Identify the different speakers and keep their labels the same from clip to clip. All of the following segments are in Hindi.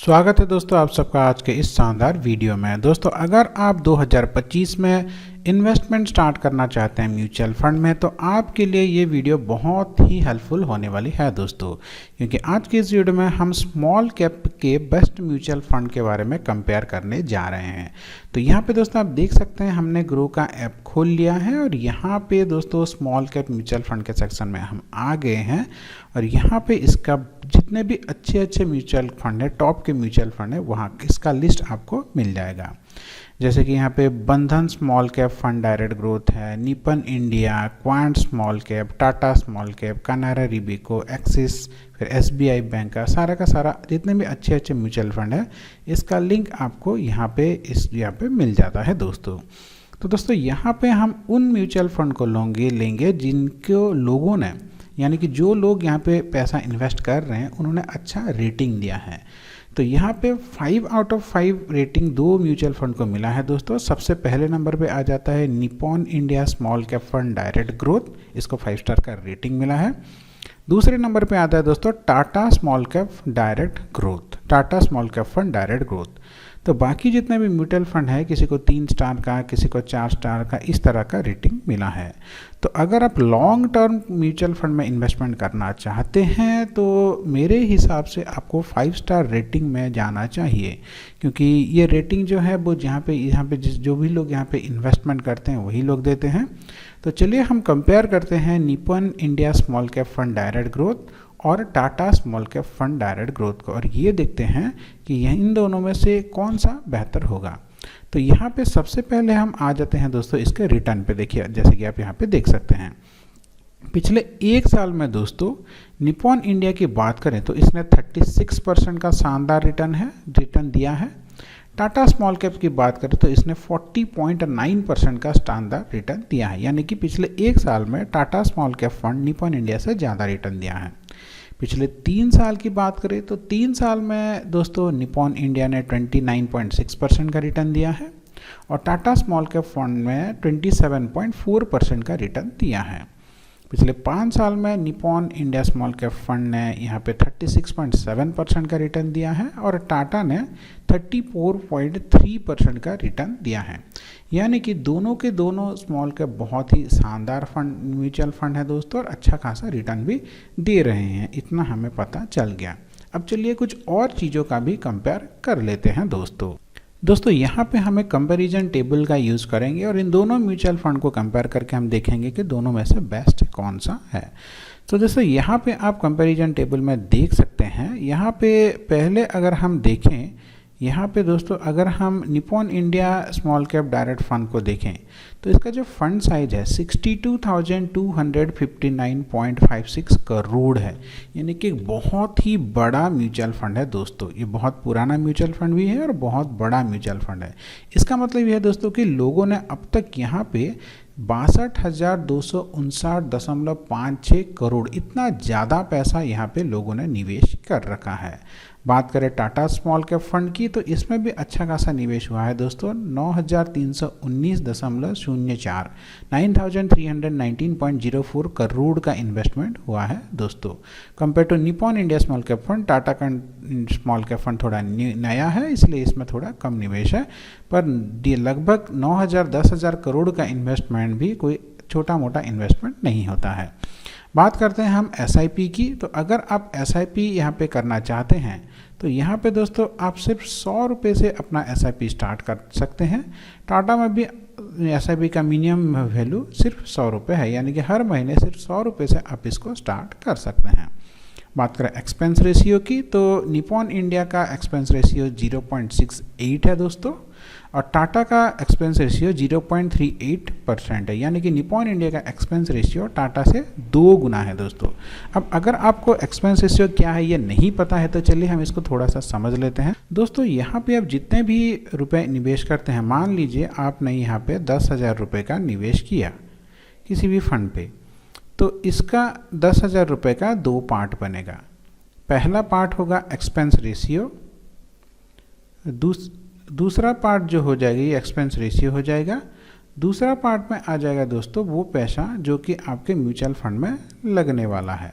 Speaker 1: स्वागत है दोस्तों आप सबका आज के इस शानदार वीडियो में। दोस्तों अगर आप 2025 में इन्वेस्टमेंट स्टार्ट करना चाहते हैं म्यूचुअल फंड में तो आपके लिए ये वीडियो बहुत ही हेल्पफुल होने वाली है दोस्तों, क्योंकि आज की इस वीडियो में हम स्मॉल कैप के बेस्ट म्यूचुअल फंड के बारे में कंपेयर करने जा रहे हैं। तो यहाँ पे दोस्तों आप देख सकते हैं हमने ग्रो का ऐप खोल लिया है और यहाँ पे दोस्तों स्मॉल कैप म्यूचुअल फंड के सेक्शन में हम आ गए हैं और यहाँ पे इसका जितने भी अच्छे म्यूचुअल फंड है, टॉप के म्यूचुअल फंड है, वहाँ इसका लिस्ट आपको मिल जाएगा। जैसे कि यहाँ पे Bandhan small cap fund direct growth है, Nippon India, Quant small cap, Tata small cap, Canara Robeco, Axis, फिर एसबीआई बैंक का सारा जितने भी अच्छे म्यूचुअल फंड है इसका लिंक आपको यहाँ पे मिल जाता है दोस्तों। तो दोस्तों यहाँ पे हम उन म्यूचुअल फंड को लेंगे जिनको लोगों ने, यानी कि जो लोग यहाँ पे पैसा इन्वेस्ट कर रहे हैं उन्होंने अच्छा रेटिंग दिया है। तो यहाँ पे 5 out of 5 rating 2 mutual fund को मिला है दोस्तों। सबसे पहले नंबर पे आ जाता है Nippon India small cap fund direct growth, इसको 5 स्टार का रेटिंग मिला है। दूसरे नंबर पे आता है दोस्तों Tata small cap direct growth, Tata small cap fund direct growth. तो बाकी जितने भी म्यूचुअल फंड है किसी को 3 स्टार का, किसी को 4 स्टार का, इस तरह का रेटिंग मिला है। तो अगर आप लॉन्ग टर्म म्यूचुअल फंड में इन्वेस्टमेंट करना चाहते हैं तो मेरे हिसाब से आपको 5 स्टार रेटिंग में जाना चाहिए, क्योंकि ये रेटिंग जो है वो यहाँ पे जो भी लोग यहाँ पे इन्वेस्टमेंट करते हैं वही लोग देते हैं। तो चलिए हम कंपेयर करते हैं Nippon India small cap fund direct growth और Tata small cap fund direct growth को, और ये देखते हैं कि यह इन दोनों में से कौन सा बेहतर होगा। तो यहाँ पे सबसे पहले हम आ जाते हैं दोस्तों इसके रिटर्न पे। देखिए जैसे कि आप यहाँ पे देख सकते हैं पिछले 1 साल में दोस्तों निपॉन इंडिया की बात करें तो इसने 36% का शानदार रिटर्न दिया है। टाटा स्मॉल कैप की बात करें तो इसने 40.9% का शानदार रिटर्न दिया है, यानी कि पिछले 1 साल में Tata small cap fund Nippon India से ज़्यादा रिटर्न दिया है। पिछले 3 साल की बात करें तो 3 साल में दोस्तों निपॉन इंडिया ने 29.6% का रिटर्न दिया है और टाटा स्मॉल कैप फंड में 27.4% का रिटर्न दिया है। पिछले 5 साल में Nippon India small cap fund ने यहाँ पे 36.7% का रिटर्न दिया है और टाटा ने 34.3% का रिटर्न दिया है, यानी कि दोनों के दोनों स्मॉल कैप बहुत ही शानदार फंड म्यूचुअल फंड है दोस्तों और अच्छा खासा रिटर्न भी दे रहे हैं, इतना हमें पता चल गया। अब चलिए कुछ और चीज़ों का भी कंपेयर कर लेते हैं दोस्तों यहाँ पे हमें कंपैरिजन टेबल का यूज़ करेंगे और इन दोनों म्यूचुअल फंड को कंपेयर करके हम देखेंगे कि दोनों में से बेस्ट कौन सा है। तो दोस्तों यहाँ पे आप कंपैरिजन टेबल में देख सकते हैं, यहाँ पे पहले अगर हम देखें, यहाँ पे दोस्तों अगर हम Nippon India small cap direct fund को देखें तो इसका जो फंड साइज है 62,259.56 करोड़ है, यानी कि बहुत ही बड़ा म्यूचुअल फंड है दोस्तों। ये बहुत पुराना म्यूचुअल फंड भी है और बहुत बड़ा म्यूचुअल फंड है। इसका मतलब यह है दोस्तों कि लोगों ने अब तक यहाँ पे 62,259.56 करोड़, इतना ज़्यादा पैसा यहाँ पे लोगों ने निवेश कर रखा है। बात करें टाटा स्मॉल कैप फंड की तो इसमें भी अच्छा खासा निवेश हुआ है दोस्तों, 9,319.04 9,319.04 करोड़ का इन्वेस्टमेंट हुआ है दोस्तों। Compare to Nippon India small cap fund, Tata का स्मॉल कैप फंड थोड़ा नया है इसलिए इसमें थोड़ा कम निवेश है, पर लगभग 9,000-10,000 करोड़ का इन्वेस्टमेंट भी कोई छोटा मोटा इन्वेस्टमेंट नहीं होता है। बात करते हैं हम SIP की, तो अगर आप SIP यहाँ पे करना चाहते हैं तो यहाँ पे दोस्तों आप सिर्फ 100 रुपये से अपना SIP स्टार्ट कर सकते हैं। टाटा में भी SIP का मिनिमम वैल्यू सिर्फ 100 रुपये है, यानी कि हर महीने सिर्फ 100 रुपये से आप इसको स्टार्ट कर सकते हैं। बात करें एक्सपेंस रेशियो की तो निपॉन इंडिया का एक्सपेंस रेशियो 0.68 है दोस्तों और टाटा का एक्सपेंस रेशियो 0.38% है, यानी कि निपॉन इंडिया का एक्सपेंस रेशियो टाटा से 2 गुना है दोस्तों। अब अगर आपको एक्सपेंस रेशियो क्या है ये नहीं पता है तो चलिए हम इसको थोड़ा सा समझ लेते हैं दोस्तों। यहाँ पे आप जितने भी रुपए निवेश करते हैं, मान लीजिए आपने यहाँ पे 10,000 रुपये का निवेश किया किसी भी फंड पे, तो इसका 10,000 रुपये का 2 पार्ट बनेगा। पहला पार्ट होगा एक्सपेंस रेशियो, दूसरा पार्ट जो हो जाएगी ये एक्सपेंस रेशियो हो जाएगा। दूसरा पार्ट में आ जाएगा दोस्तों वो पैसा जो कि आपके म्यूचुअल फंड में लगने वाला है।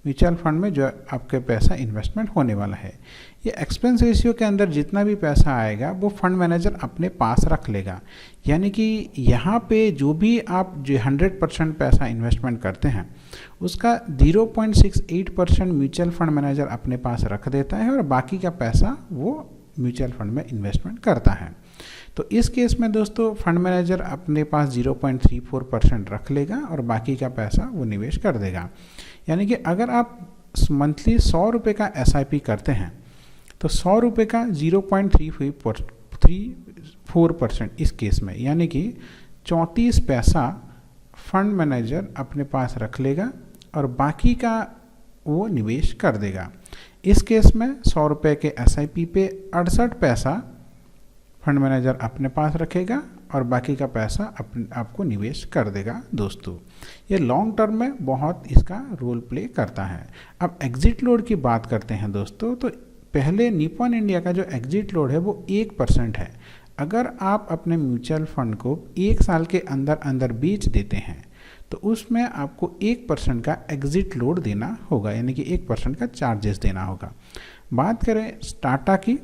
Speaker 1: म्यूचुअल फंड में जो आपके पैसा इन्वेस्टमेंट होने वाला है। ये एक्सपेंस रेशियो के अंदर जितना भी पैसा आएगा वो फंड मैनेजर अपने पास रख लेगा। यानी कि यहाँ पे जो भी आप जो 100% पैसा इन्वेस्टमेंट करते हैं उसका 0.68% म्यूचुअल फंड मैनेजर अपने पास रख देता है और बाकी का पैसा वो म्यूचुअल फंड में इन्वेस्टमेंट करता है। तो इस केस में दोस्तों फंड मैनेजर अपने पास 0.34% रख लेगा और बाकी का पैसा वो निवेश कर देगा। यानी कि अगर आप मंथली 100 रुपये का SIP करते हैं तो 100 रुपये का 0.34% इस केस में, यानी कि 34 पैसा फंड मैनेजर अपने पास रख लेगा और बाकी का वो निवेश कर देगा। इस केस में 100 रुपये के SIP पे 68 पैसा फंड मैनेजर अपने पास रखेगा और बाकी का पैसा आपको निवेश कर देगा। दोस्तों ये लॉन्ग टर्म में बहुत इसका रोल प्ले करता है। अब एग्जिट लोड की बात करते हैं दोस्तों, तो पहले निपॉन इंडिया का जो एग्जिट लोड है वो 1% है। अगर आप अपने म्यूचुअल फंड को 1 साल के अंदर अंदर बेच देते हैं तो उसमें आपको 1% का एग्जिट लोड देना होगा, यानी कि 1% का चार्जेस देना होगा। बात करें टाटा की,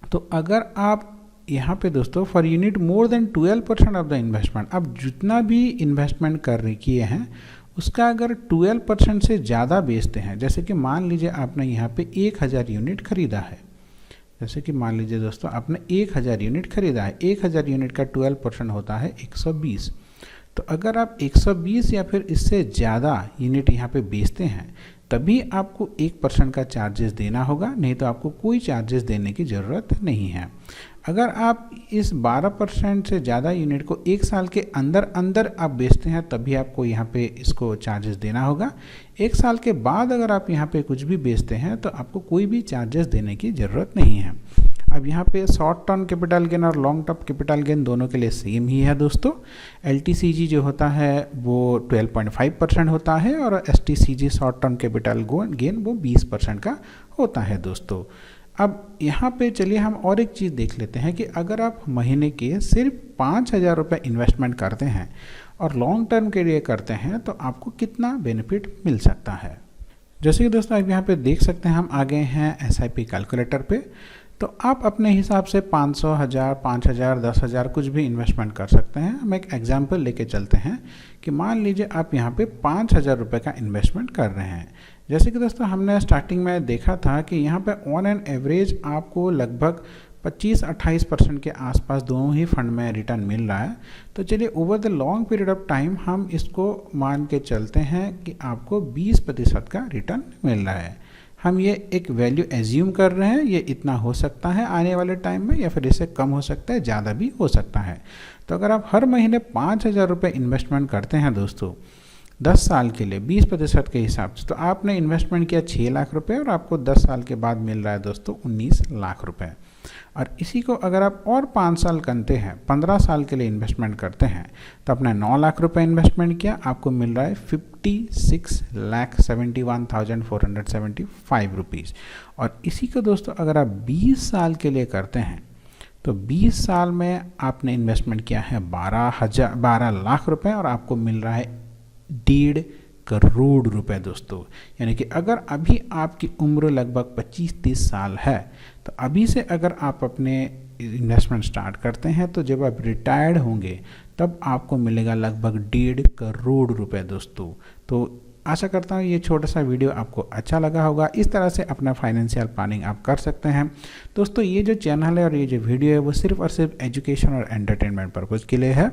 Speaker 1: तो अगर आप यहाँ पे दोस्तों for unit more than 12% of the investment, अब जितना भी इन्वेस्टमेंट किए हैं उसका अगर 12% से ज़्यादा बेचते हैं, जैसे कि मान लीजिए आपने यहाँ पे 1000 यूनिट खरीदा है, जैसे कि मान लीजिए दोस्तों आपने 1000 यूनिट खरीदा है, 1000 यूनिट का 12% होता है 120। तो अगर आप 120 या फिर इससे ज़्यादा यूनिट यहाँ पे बेचते हैं तभी आपको 1% का चार्जेस देना होगा, नहीं तो आपको कोई चार्जेस देने की ज़रूरत नहीं है। अगर आप इस 12% से ज़्यादा यूनिट को 1 साल के अंदर अंदर आप बेचते हैं तभी आपको यहाँ पे इसको चार्जेस देना होगा। 1 साल के बाद अगर आप यहाँ पे कुछ भी बेचते हैं तो आपको कोई भी चार्जेस देने की ज़रूरत नहीं है। अब यहाँ पे शॉर्ट टर्म कैपिटल गेन और लॉन्ग टर्म कैपिटल गेन दोनों के लिए सेम ही है दोस्तों। LTCG जो होता है वो 12.5% होता है और STCG short term capital gain वो 20% का होता है दोस्तों। अब यहाँ पे चलिए हम और एक चीज़ देख लेते हैं कि अगर आप महीने के सिर्फ 5000 रुपये इन्वेस्टमेंट करते हैं और लॉन्ग टर्म के लिए करते हैं तो आपको कितना बेनिफिट मिल सकता है। जैसे कि दोस्तों आप यहाँ पे देख सकते हैं हम आ गए हैं SIP कैलकुलेटर पे, तो आप अपने हिसाब से 500, 1000, 5000, 10,000 कुछ भी इन्वेस्टमेंट कर सकते हैं। हम एक एग्जांपल लेके चलते हैं कि मान लीजिए आप यहाँ पे 5000 रुपये का इन्वेस्टमेंट कर रहे हैं। जैसे कि दोस्तों हमने स्टार्टिंग में देखा था कि यहाँ पे ऑन एन एवरेज आपको लगभग 25-28% के आसपास दोनों ही फंड में रिटर्न मिल रहा है। तो चलिए over the long period of time हम इसको मान के चलते हैं कि आपको 20% का रिटर्न मिल रहा है। हम ये एक वैल्यू एज्यूम कर रहे हैं, ये इतना हो सकता है आने वाले टाइम में या फिर इससे कम हो सकता है, ज़्यादा भी हो सकता है। तो अगर आप हर महीने 5000 रुपये इन्वेस्टमेंट करते हैं दोस्तों 10 साल के लिए 20% के हिसाब से, तो आपने इन्वेस्टमेंट किया 6 लाख रुपए और आपको 10 साल के बाद मिल रहा है दोस्तों 19 लाख रुपए। और इसी को अगर आप और 5 साल करते हैं 15 साल के लिए इन्वेस्टमेंट करते हैं तो आपने 9 लाख रुपए इन्वेस्टमेंट किया, आपको मिल रहा है 56,71,475 रुपीज़। और इसी को दोस्तों अगर आप 20 साल के लिए करते हैं तो 20 साल में आपने इन्वेस्टमेंट किया है 12 लाख रुपए और आपको मिल रहा है 1.5 करोड़ रुपए दोस्तों। यानी कि अगर अभी आपकी उम्र लगभग 25-30 साल है तो अभी से अगर आप अपने इन्वेस्टमेंट स्टार्ट करते हैं तो जब आप रिटायर्ड होंगे तब आपको मिलेगा लगभग 1.5 करोड़ रुपए दोस्तों। तो आशा करता हूँ ये छोटा सा वीडियो आपको अच्छा लगा होगा। इस तरह से अपना फाइनेंशियल प्लानिंग आप कर सकते हैं दोस्तों। ये जो चैनल है और ये जो वीडियो है वो सिर्फ और सिर्फ एजुकेशन और एंटरटेनमेंट पर्पज़ के लिए है।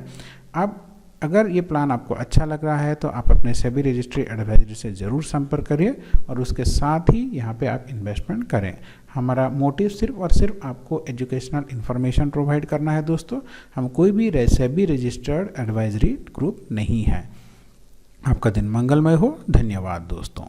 Speaker 1: अब अगर ये प्लान आपको अच्छा लग रहा है तो आप अपने सेबी रजिस्ट्री एडवाइजरी से ज़रूर संपर्क करिए और उसके साथ ही यहाँ पे आप इन्वेस्टमेंट करें। हमारा मोटिव सिर्फ और सिर्फ आपको एजुकेशनल इन्फॉर्मेशन प्रोवाइड करना है दोस्तों। हम कोई भी सेबी रजिस्टर्ड एडवाइजरी ग्रुप नहीं है। आपका दिन मंगलमय हो। धन्यवाद दोस्तों।